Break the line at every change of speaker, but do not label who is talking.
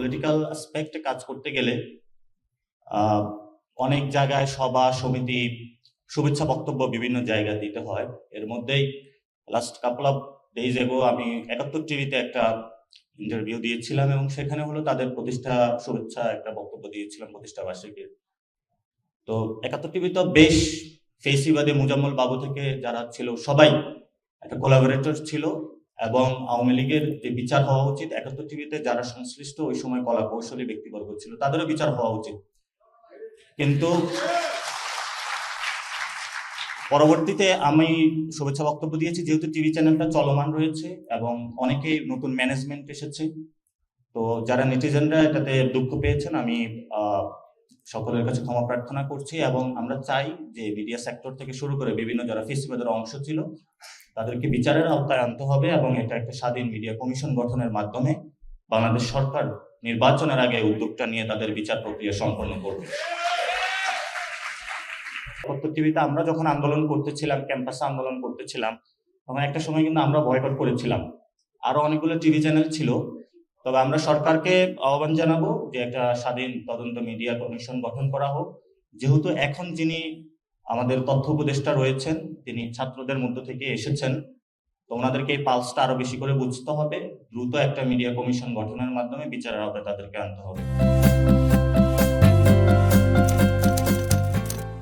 Political অ্যাসপেক্টে কাজ করতে গেলে অনেক জায়গায় সভা সমিতি শুভেচ্ছা বক্তব্য বিভিন্ন জায়গায় দিতে হয়। এর মধ্যেই last couple of days ago আমি ৭১ টিভিতে একটা ইন্টারভিউ দিয়েছিলাম এবং সেখানে হলো তাদের প্রতিষ্ঠা শুভেচ্ছা একটা বক্তব্য দিয়েছিলাম প্রতিষ্ঠা বার্ষিকীর। তো ৭১ টিভি তো বেশ ফেসিবাদী মুজাম্মল বাবু থেকে যারা ছিল সবাই একটা কোলাবোরেটর ছিল এবং আওয়ামী লীগের যে বিচার হওয়া উচিত ৭১ টিভিতে যারা সংশ্লিষ্ট ওই সময় কলা কৌশলী ব্যক্তিবর্গ ছিল তাদেরও বিচার হওয়া উচিত। কিন্তু পরবর্তীতে আমি শুভেচ্ছা বক্তব্য দিয়েছি যেহেতু টিভি চ্যানেলটা চলমান রয়েছে এবং অনেকেই নতুন ম্যানেজমেন্ট এসেছে, তো যারা নেটিজেনরা এটাতে দুঃখ পেয়েছেন আমি সকলের কাছে ক্ষমা প্রার্থনা করছি এবং আমরা চাই যে মিডিয়া সেক্টর থেকে শুরু করে বিভিন্ন যারা ফেসিবাদের অংশ ছিল তাদেরকে বিচারের আওতায় আনতে হবে এবং এটা একটা স্বাধীন মিডিয়া কমিশন গঠনের মাধ্যমে বাংলাদেশ সরকার নির্বাচনের আগে উদ্যোগটা নিয়ে তাদের বিচার প্রক্রিয়া সম্পন্ন করবে। টিভিতে আমরা যখন আন্দোলন করতেছিলাম, ক্যাম্পাসে আন্দোলন করতেছিলাম, তখন একটা সময় কিন্তু আমরা বয়কট করেছিলাম। আরো অনেকগুলো টিভি চ্যানেল ছিল, তবে আমরা সরকারকে আহ্বান জানাবো যে একটা স্বাধীন তদন্ত মিডিয়া কমিশন গঠন করা হোক। যেহেতু এখন যিনি আমাদের তথ্য উপদেষ্টা রয়েছেন তিনি ছাত্রদের মধ্য থেকে এসেছেন, তো ওনাদেরকে এই পালসটা আরো বেশি করে বুঝতে হবে, দ্রুত একটা মিডিয়া কমিশন গঠনের মাধ্যমে বিচারের আওতায় তাদেরকে আনতে হবে।